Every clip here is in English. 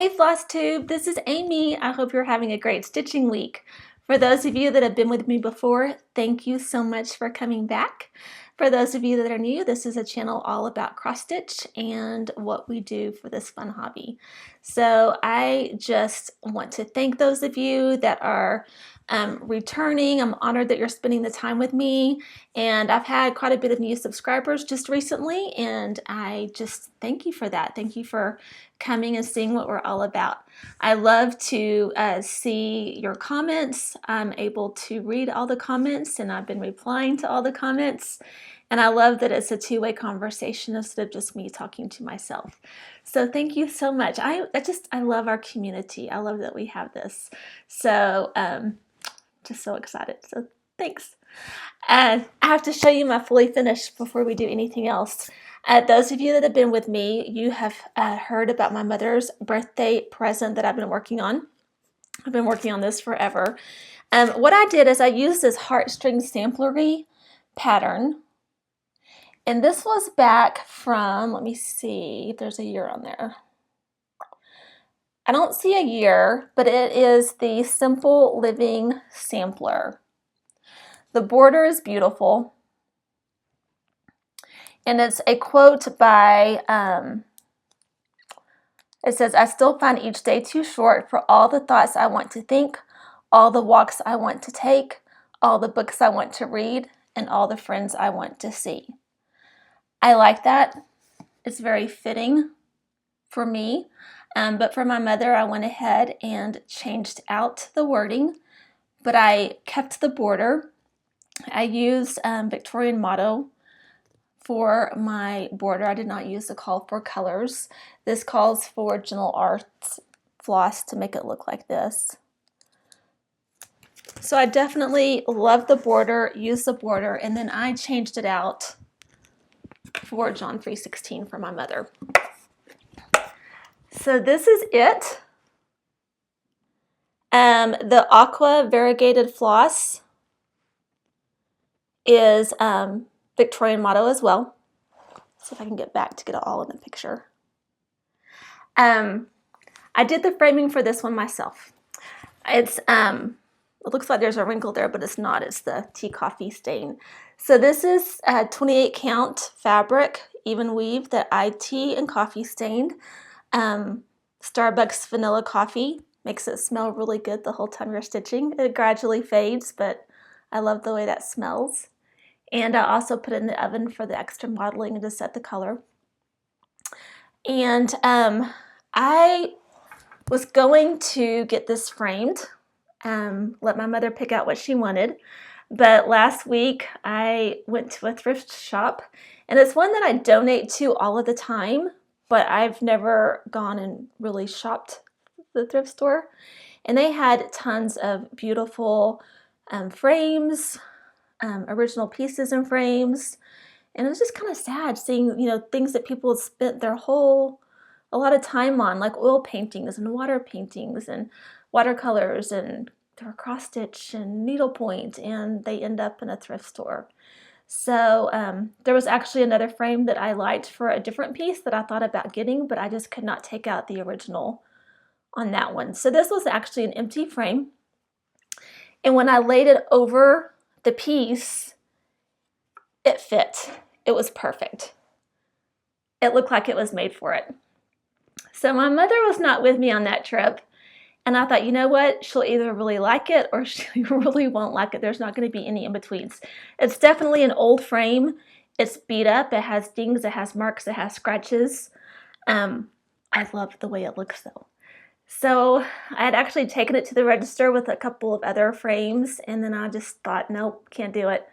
Hey Flosstube, this is Amy. I hope you're having a great stitching week. For those of you that have been with me before, thank you so much for coming back. For those of you that are new, this is a channel all about cross stitch and what we do for this fun hobby. So I just want to thank those of you that are returning. I'm honored that you're spending the time with me, and I've had quite a bit of new subscribers just recently, and I just thank you for that. Thank you for coming and seeing what we're all about. I love to see your comments. I'm able to read all the comments, and I've been replying to all the comments, and I love that it's a two-way conversation instead of just me talking to myself. So thank you so much. I love our community. I love that we have this. So just so excited. So thanks. I have to show you my fully finished before we do anything else. Those of you that have been with me, you have heard about my mother's birthday present that I've been working on. I've been working on this forever. What I did is I used this heartstring samplery pattern. And this was back from, let me see, there's a year on there. I don't see a year, but it is the Simple Living Sampler. The border is beautiful. And it's a quote by, it says, "I still find each day too short for all the thoughts I want to think, all the walks I want to take, all the books I want to read, and all the friends I want to see." I like that. It's very fitting for me. But for my mother, I went ahead and changed out the wording, but I kept the border. I used Victorian motto for my border. I did not use the call for colors. This calls for Gentle Arts floss to make it look like this. So I definitely love the border, use the border, and then I changed it out for John 3:16 for my mother. So this is it. The aqua variegated floss is Victorian motto as well. See if I can get back to get it all in the picture. I did the framing for this one myself. It's it looks like there's a wrinkle there, but it's not. It's the tea coffee stain. So this is 28 count fabric, even weave that I tea and coffee stained. Starbucks vanilla coffee makes it smell really good the whole time you're stitching. It gradually fades, but I love the way that smells. And I also put it in the oven for the extra modeling and to set the color. And I was going to get this framed, let my mother pick out what she wanted. But last week I went to a thrift shop, and it's one that I donate to all of the time, but I've never gone and really shopped the thrift store. And they had tons of beautiful frames, original pieces and frames. And it was just kind of sad seeing, things that people had spent a lot of time on, like oil paintings and water paintings and watercolors, and they were cross stitch and needlepoint, and they end up in a thrift store. So there was actually another frame that I liked for a different piece that I thought about getting, but I just could not take out the original on that one. So this was actually an empty frame. And when I laid it over the piece, it fit. It was perfect. It looked like it was made for it. So my mother was not with me on that trip. And I thought, you know what? She'll either really like it or she really won't like it. There's not going to be any in-betweens. It's definitely an old frame. It's beat up. It has dings. It has marks. It has scratches. I love the way it looks though. So I had actually taken it to the register with a couple of other frames, and then I just thought, nope, can't do it.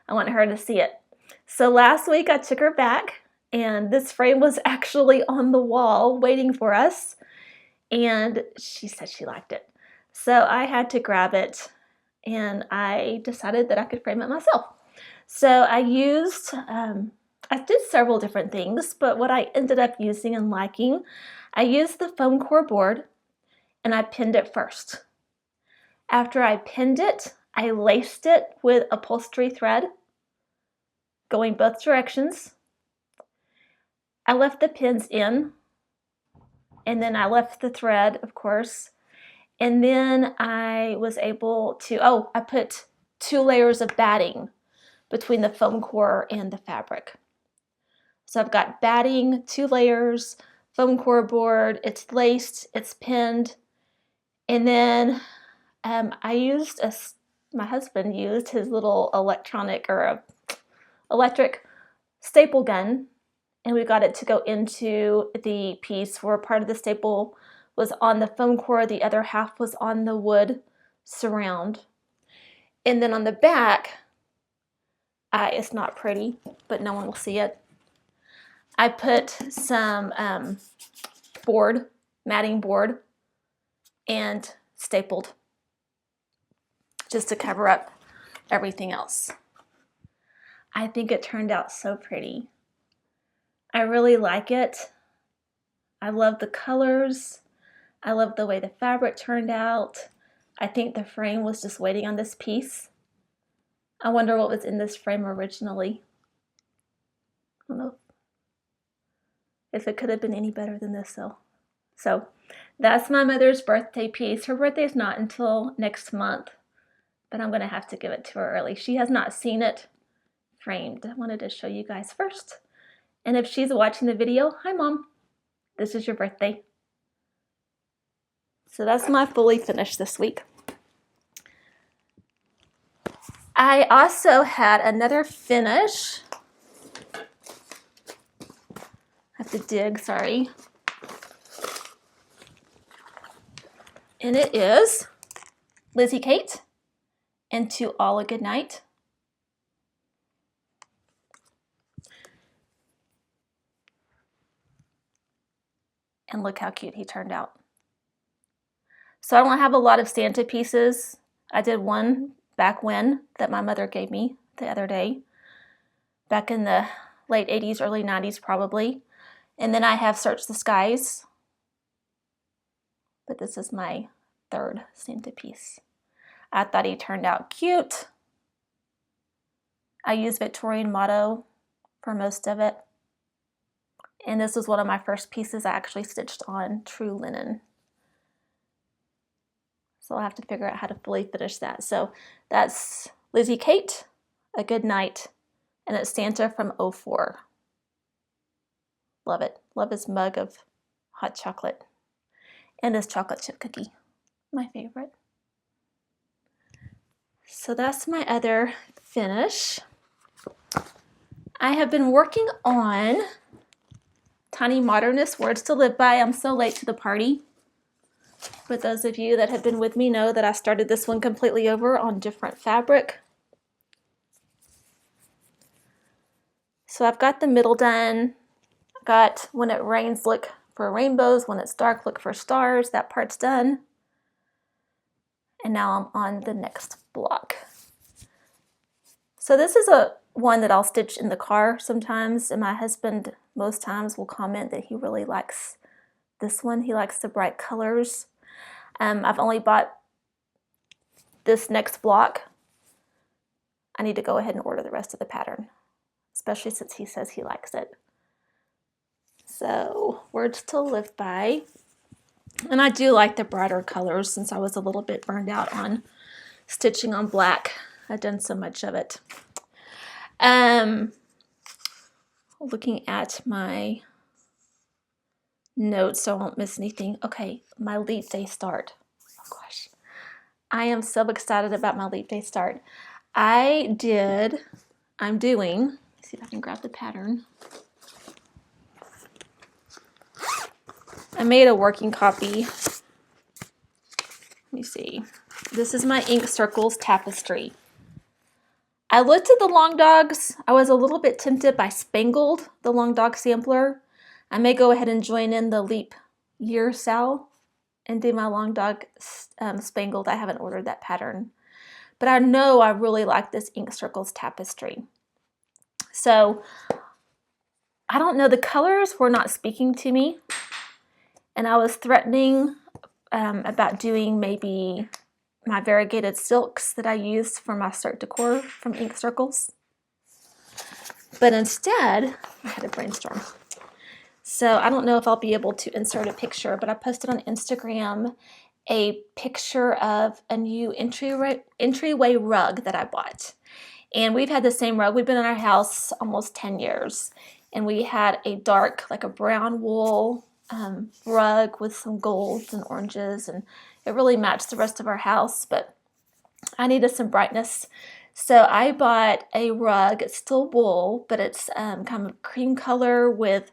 I want her to see it. So last week I took her back, and this frame was actually on the wall waiting for us. And she said she liked it. So I had to grab it, and I decided that I could frame it myself. So I used, I did several different things, but what I ended up using and liking, I used the foam core board, and I pinned it first. After I pinned it, I laced it with upholstery thread, going both directions. I left the pins in and then I left the thread, of course, and then I was able to, oh, I put 2 layers of batting between the foam core and the fabric. So I've got batting, 2 layers, foam core board, it's laced, it's pinned, and then my husband used his little electric staple gun, and we got it to go into the piece where part of the staple was on the foam core, the other half was on the wood surround. And then on the back, it's not pretty, but no one will see it. I put some matting board, and stapled just to cover up everything else. I think it turned out so pretty. I really like it. I love the colors. I love the way the fabric turned out. I think the frame was just waiting on this piece. I wonder what was in this frame originally. I don't know if it could have been any better than this though. So that's my mother's birthday piece. Her birthday's not until next month, but I'm gonna have to give it to her early. She has not seen it framed. I wanted to show you guys first. And if she's watching the video, hi Mom, this is your birthday. So that's my fully finished this week. I also had another finish. I have to dig, sorry. And it is Lizzie Kate and To All a Good Night. And look how cute he turned out. So I don't have a lot of Santa pieces. I did one back when that my mother gave me the other day, back in the late 80s, early 90s probably. And then I have Search the Skies, but this is my third Santa piece. I thought he turned out cute. I used Victorian motto for most of it. And this was one of my first pieces I actually stitched on true linen. So I'll have to figure out how to fully finish that. So that's Lizzie Kate, A Good Night, and it's Santa from 04. Love it. Love his mug of hot chocolate and his chocolate chip cookie, my favorite. So that's my other finish. I have been working on Tiny Modernist Words to Live By. I'm so late to the party. But those of you that have been with me know that I started this one completely over on different fabric. So I've got the middle done. I've got when it rains, look for rainbows. When it's dark, look for stars. That part's done. And now I'm on the next block. So this is one that I'll stitch in the car sometimes, and my husband most times will comment that he really likes this one. He likes the bright colors. I've only bought this next block. I need to go ahead and order the rest of the pattern, especially since he says he likes it. So, Words to Live By. And I do like the brighter colors since I was a little bit burned out on stitching on black. I've done so much of it. Looking at my notes so I won't miss anything. Okay, my Leap Day start. Oh gosh, I am so excited about my Leap Day start. I'm doing, let's see if I can grab the pattern. I made a working copy. Let me see. This is my Ink Circles tapestry. I looked at the Long Dogs. I was a little bit tempted by Spangled, the Long Dog sampler. I may go ahead and join in the Leap Year sale and do my Long Dog Spangled. I haven't ordered that pattern. But I know I really like this Ink Circles tapestry. So, I don't know, the colors were not speaking to me. And I was threatening about doing maybe my variegated silks that I used for my Cert Decor from Ink Circles. But instead, I had a brainstorm. So I don't know if I'll be able to insert a picture, but I posted on Instagram a picture of a new entryway rug that I bought. And we've had the same rug. We've been in our house almost 10 years. And we had a dark, like a brown wool rug with some golds and oranges. And it really matched the rest of our house, but I needed some brightness. So I bought a rug. It's still wool, but it's kind of cream color with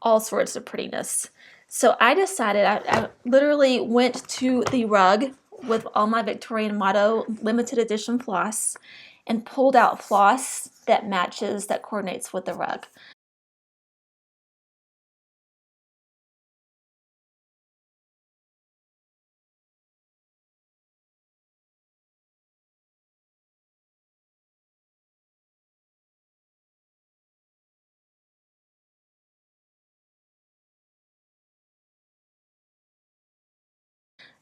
all sorts of prettiness. So I decided, I literally went to the rug with all my Victorian Motto limited edition floss and pulled out floss that matches, that coordinates with the rug.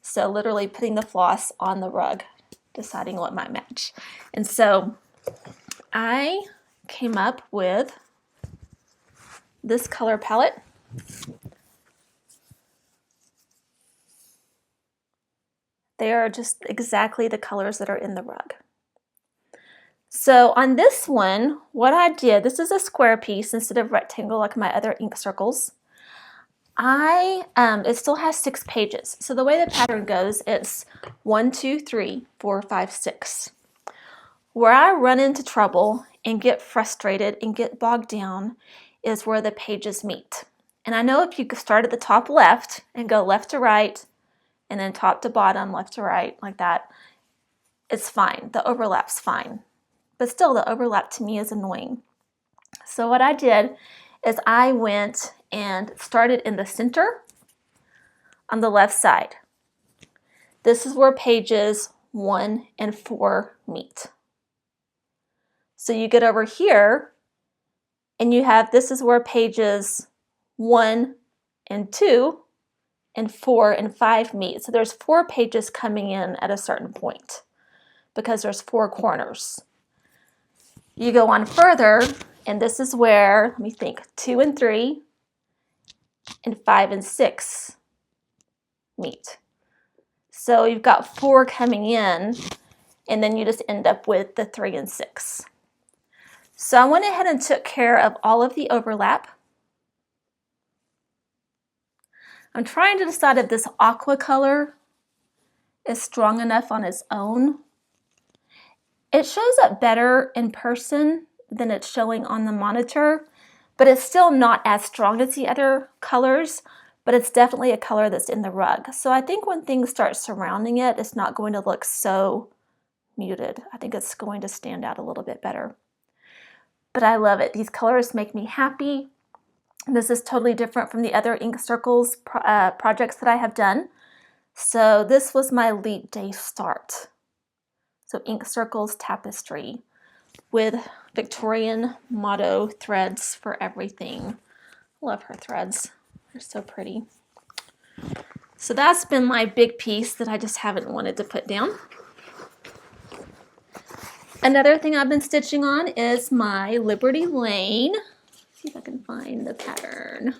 So literally putting the floss on the rug, deciding what might match. And so I came up with this color palette. They are just exactly the colors that are in the rug. So on this one, what I did, this is a square piece instead of rectangle like my other ink circles. It still has 6 pages. So the way the pattern goes, it's 1, 2, 3, 4, 5, 6. Where I run into trouble and get frustrated and get bogged down is where the pages meet. And I know if you start at the top left and go left to right, and then top to bottom, left to right, like that, it's fine. The overlap's fine. But still, the overlap to me is annoying. So what I did is I went and started in the center on the left side. This is where pages 1 and 4 meet. So you get over here and you have, this is where pages 1 and 2 and 4 and 5 meet. So there's 4 pages coming in at a certain point because there's 4 corners. You go on further, and this is where, let me think, 2 and 3 and 5 and 6 meet. So you've got 4 coming in, and then you just end up with the 3 and 6. So I went ahead and took care of all of the overlap. I'm trying to decide if this aqua color is strong enough on its own. It shows up better in person than it's showing on the monitor, but it's still not as strong as the other colors, but it's definitely a color that's in the rug. So I think when things start surrounding it, it's not going to look so muted. I think it's going to stand out a little bit better. But I love it. These colors make me happy. This is totally different from the other ink circles projects that I have done. So this was my Leap Day start. So ink circles tapestry with Victorian Motto threads for everything. Love her threads. They're so pretty. So that's been my big piece that I just haven't wanted to put down. Another thing I've been stitching on is my Liberty Lane. Let's see if I can find the pattern.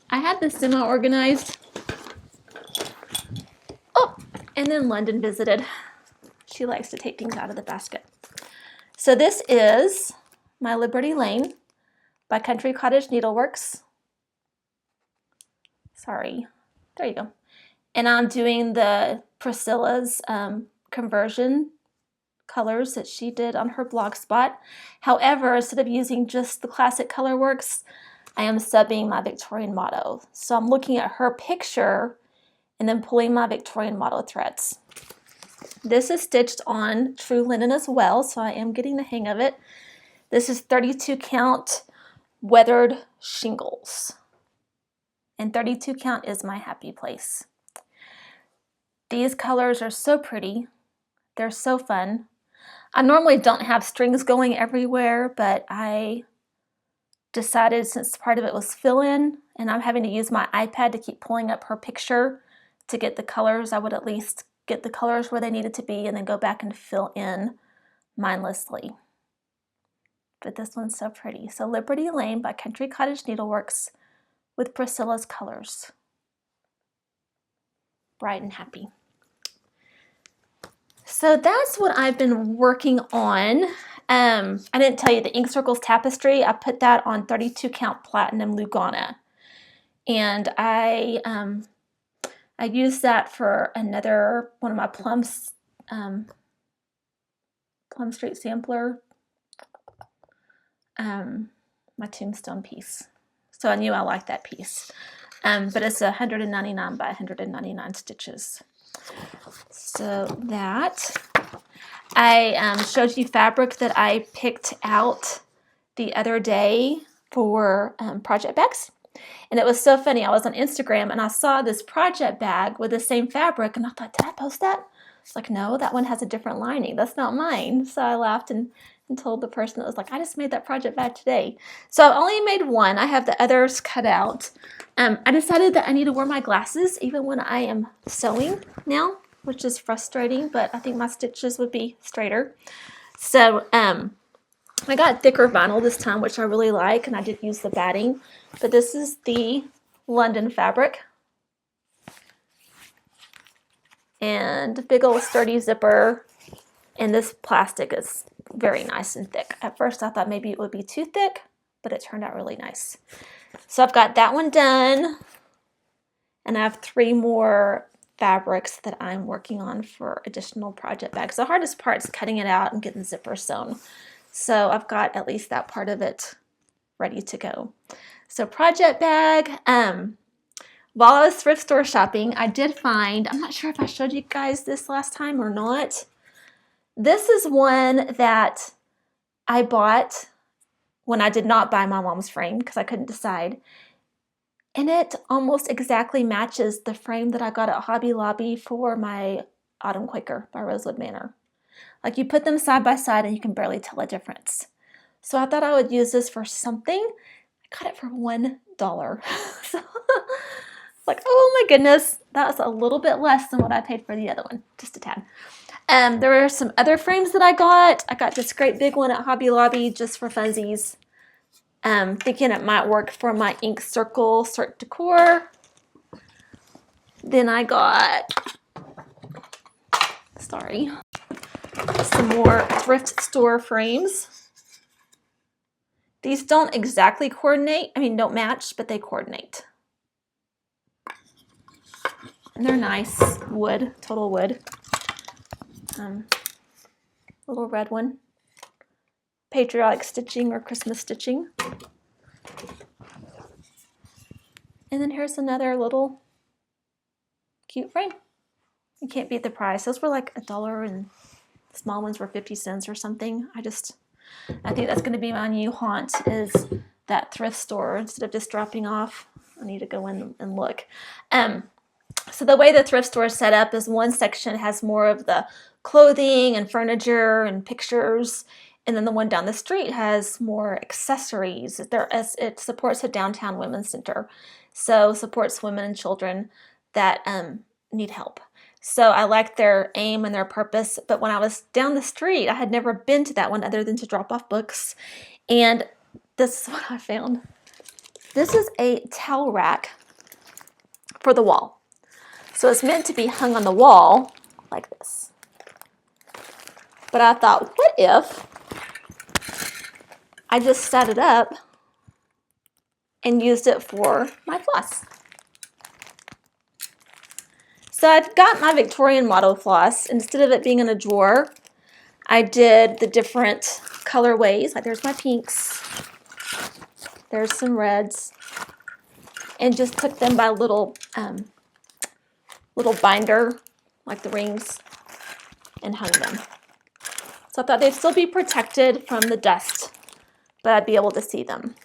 I had this semi-organized. Oh, and then London visited. She likes to take things out of the basket. So this is my Liberty Lane by Country Cottage Needleworks. Sorry, there you go. And I'm doing the Priscilla's conversion colors that she did on her blog spot. However, instead of using just the classic colorworks, I am subbing my Victorian Motto. So I'm looking at her picture and then pulling my Victorian Motto threads. This is stitched on true linen as well, so I am getting the hang of it. This is 32 count weathered shingles. And 32 count is my happy place. These colors are so pretty. They're so fun. I normally don't have strings going everywhere, but I decided since part of it was fill-in and I'm having to use my iPad to keep pulling up her picture to get the colors, I would at least get the colors where they needed to be and then go back and fill in mindlessly. but this one's so pretty. So Liberty Lane by Country Cottage Needleworks with Priscilla's colors. Bright and happy. So that's what I've been working on. I didn't tell you the Ink Circles tapestry. I put that on 32 count platinum Lugana. And I used that for another one of my Plum Street sampler, my tombstone piece. So I knew I liked that piece. But it's 199 by 199 stitches. So that, I showed you fabric that I picked out the other day for project bags. And it was so funny. I was on Instagram and I saw this project bag with the same fabric and I thought, did I post that? It's like, no, that one has a different lining. That's not mine. So I laughed and told the person that was like, I just made that project bag today. So I only made one. I have the others cut out. I decided that I need to wear my glasses even when I am sewing now, which is frustrating, but I think my stitches would be straighter. So I got thicker vinyl this time, which I really like, and I did use the batting. But this is the London fabric. And big old sturdy zipper. And this plastic is very nice and thick. At first I thought maybe it would be too thick, but it turned out really nice. So I've got that one done. And I have 3 more fabrics that I'm working on for additional project bags. The hardest part is cutting it out and getting the zipper sewn. So I've got at least that part of it ready to go. So project bag, while I was thrift store shopping, I did find, I'm not sure if I showed you guys this last time or not. This is one that I bought when I did not buy my mom's frame because I couldn't decide. And it almost exactly matches the frame that I got at Hobby Lobby for my Autumn Quaker by Rosewood Manor. Like you put them side by side and you can barely tell a difference. So I thought I would use this for something. I got it for $1. So like, oh my goodness, that was a little bit less than what I paid for the other one, just a tad. There were some other frames that I got. I got this great big one at Hobby Lobby just for funsies. Thinking it might work for my Ink Circle Cert Decor. Then I got, some more thrift store frames. These don't exactly coordinate. I mean, don't match, but they coordinate. And they're nice wood, total wood. Little red one. Patriotic stitching or Christmas stitching. And then here's another little cute frame. You can't beat the price. Those were like $1 and small ones were 50 cents or something. I think that's going to be my new haunt, is that thrift store. Instead of just dropping off, I need to go in and look. So the way the thrift store is set up is one section has more of the clothing and furniture and pictures, and then the one down the street has more accessories. It supports a downtown women's center, so supports women and children that need help. So I like their aim and their purpose, but when I was down the street, I had never been to that one other than to drop off books, and this is what I found. This is a towel rack for the wall. So it's meant to be hung on the wall like this. But I thought, what if I just set it up and used it for my floss? So I've got my Victorian motto floss. Instead of it being in a drawer, I did the different colorways. Like there's my pinks, there's some reds, and just took them by little binder, like the rings, and hung them. So I thought they'd still be protected from the dust, but I'd be able to see them.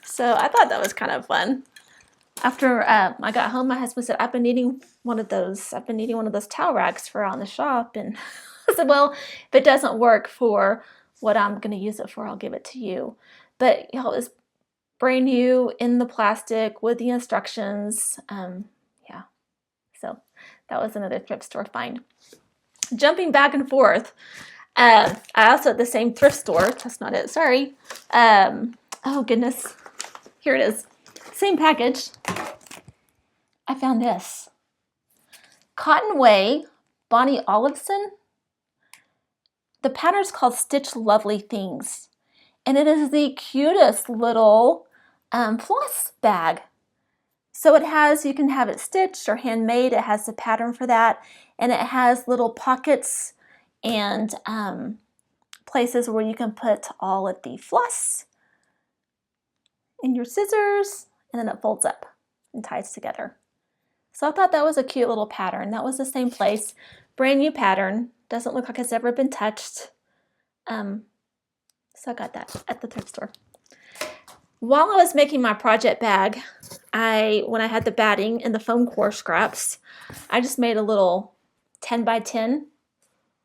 So I thought that was kind of fun. After I got home, my husband said, I've been needing one of those towel racks for out in the shop. And I said, well, if it doesn't work for what I'm going to use it for, I'll give it to you. But you know, it's brand new in the plastic with the instructions. Yeah, so that was another thrift store find. Jumping back and forth, I also at the same thrift store. That's not it. Sorry. Oh goodness. Here it is. Same package. I found this. Cotton Way, Bonnie Olivson. The pattern's called Stitch Lovely Things. And it is the cutest little floss bag. So it has, you can have it stitched or handmade. It has the pattern for that. And it has little pockets and places where you can put all of the floss and your scissors, and then it folds up and ties together. So I thought that was a cute little pattern. That was the same place. Brand new pattern. Doesn't look like it's ever been touched. So I got that at the thrift store. While I was making my project bag, when I had the batting and the foam core scraps, I just made a little 10 by 10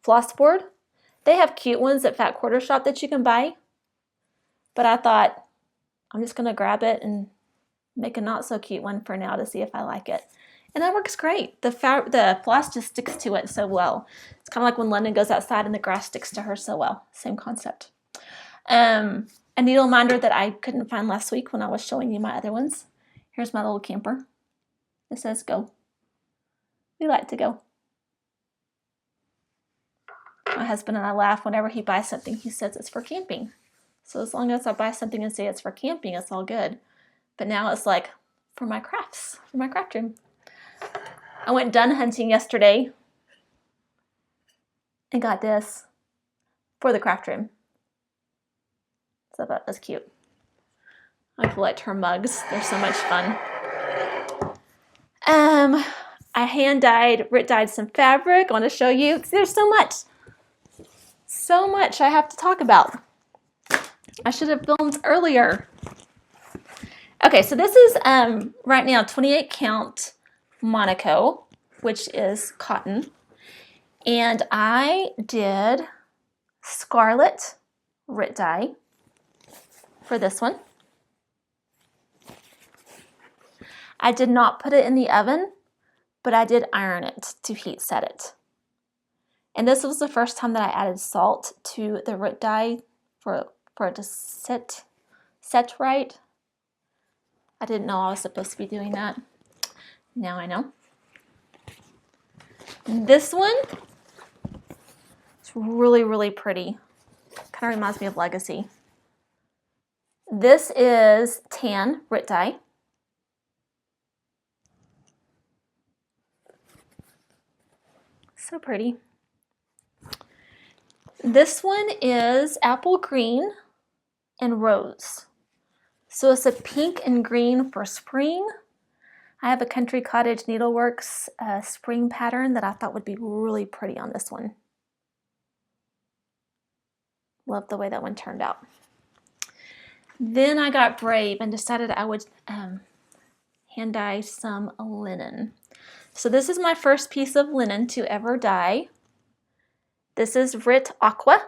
floss board. They have cute ones at Fat Quarter Shop that you can buy. But I thought, I'm just going to grab it and make a not so cute one for now to see if I like it. And that works great. The floss just sticks to it so well. It's kind of like when London goes outside and the grass sticks to her so well. Same concept. A needle minder that I couldn't find last week when I was showing you my other ones. Here's my little camper. It says go. We like to go. My husband and I laugh whenever he buys something. He says it's for camping. So as long as I buy something and say it's for camping, it's all good. But now it's like for my crafts, for my craft room. I went dun hunting yesterday and got this for the craft room. So I thought that was cute. I collect her mugs. They're so much fun. I Rit dyed some fabric. I want to show you. There's so much I have to talk about. I should have filmed earlier. Okay, so this is right now 28 count Monaco, which is cotton. And I did scarlet Rit dye for this one. I did not put it in the oven, but I did iron it to heat set it. And this was the first time that I added salt to the Rit dye for it to set right. I didn't know I was supposed to be doing that. Now I know. This one, it's really, really pretty. Kind of reminds me of Legacy. This is tan Rit dye. So pretty. This one is apple green and rose. So it's a pink and green for spring. I have a Country Cottage Needleworks spring pattern that I thought would be really pretty on this one. Love the way that one turned out. Then I got brave and decided I would hand dye some linen. So this is my first piece of linen to ever dye. This is Rit Aqua.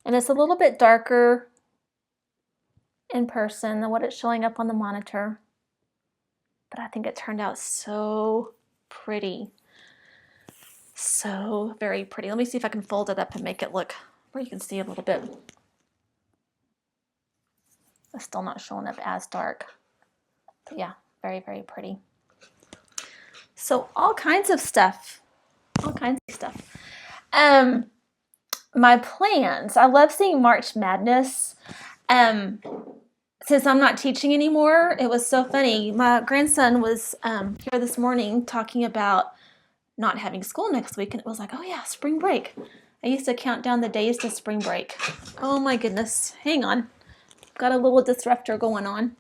And it's a little bit darker in person than what it's showing up on the monitor. But I think it turned out so pretty. So very pretty. Let me see if I can fold it up and make it look where you can see a little bit. It's still not showing up as dark. But yeah, very, very pretty. So all kinds of stuff. All kinds of stuff. My plans. I love seeing March Madness. Since I'm not teaching anymore, it was so funny. My grandson was here this morning talking about not having school next week, and it was like, oh yeah, spring break. I used to count down the days to spring break. Oh my goodness. Hang on. Got a little disruptor going on.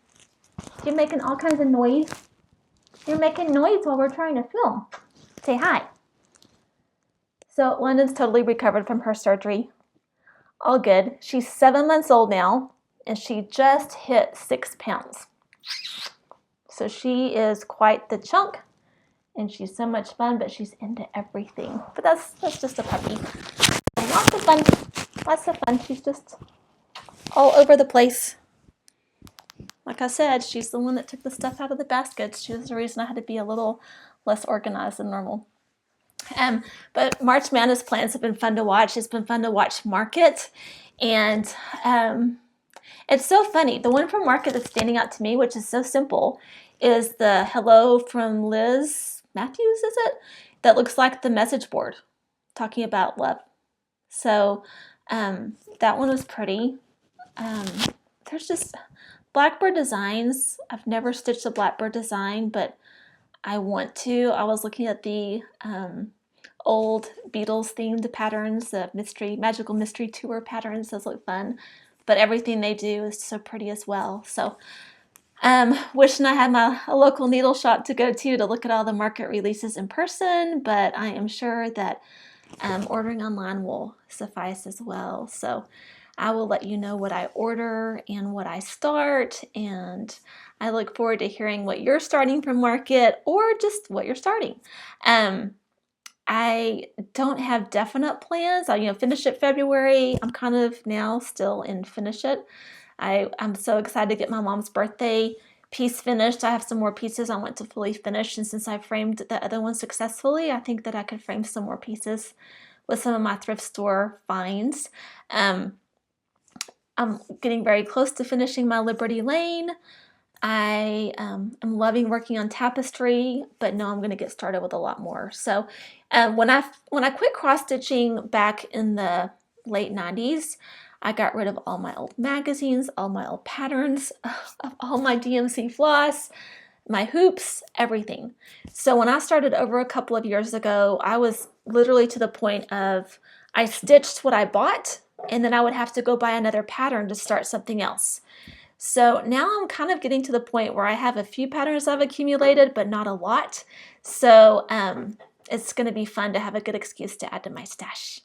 You're making all kinds of noise. You're making noise while we're trying to film. Say hi. So London's totally recovered from her surgery. All good. She's 7 months old now, and she just hit 6 pounds. So she is quite the chunk, and she's so much fun, but she's into everything. But that's just a puppy. Lots of fun. Lots of fun. She's just all over the place. Like I said, she's the one that took the stuff out of the baskets. She was the reason I had to be a little less organized than normal. But March Madness plans have been fun to watch. It's been fun to watch Market. And it's so funny. The one from Market that's standing out to me, which is so simple, is the Hello from Liz Matthews, is it? That looks like the message board talking about love. So that one was pretty. There's just Blackbird designs. I've never stitched a Blackbird design, but I want to. I was looking at the old Beatles themed patterns, the Magical Mystery Tour patterns. Those look fun, but everything they do is so pretty as well. So wishing I had a local needle shop to go to look at all the Market releases in person, but I am sure that ordering online will suffice as well. So I will let you know what I order and what I start, and I look forward to hearing what you're starting from Market or just what you're starting. I don't have definite plans. I finish it February. I'm kind of now still in finish it. I'm so excited to get my mom's birthday piece finished. I have some more pieces I want to fully finish, and since I framed the other one successfully, I think that I could frame some more pieces with some of my thrift store finds. I'm getting very close to finishing my Liberty Lane. I am loving working on tapestry, but know I'm going to get started with a lot more. So when I quit cross stitching back in the late 90s, I got rid of all my old magazines, all my old patterns, of all my DMC floss, my hoops, everything. So when I started over a couple of years ago, I was literally to the point of I stitched what I bought, and then I would have to go buy another pattern to start something else. So now I'm kind of getting to the point where I have a few patterns I've accumulated, but not a lot. So it's going to be fun to have a good excuse to add to my stash.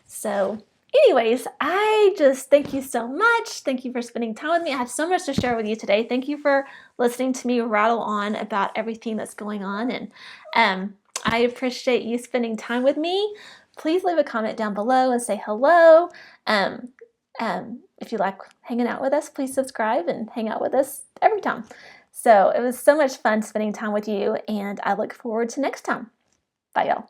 So anyways, I just thank you so much. Thank you for spending time with me. I have so much to share with you today. Thank you for listening to me rattle on about everything that's going on. And I appreciate you spending time with me. Please leave a comment down below and say hello. If you like hanging out with us, please subscribe and hang out with us every time. So it was so much fun spending time with you, and I look forward to next time. Bye, y'all.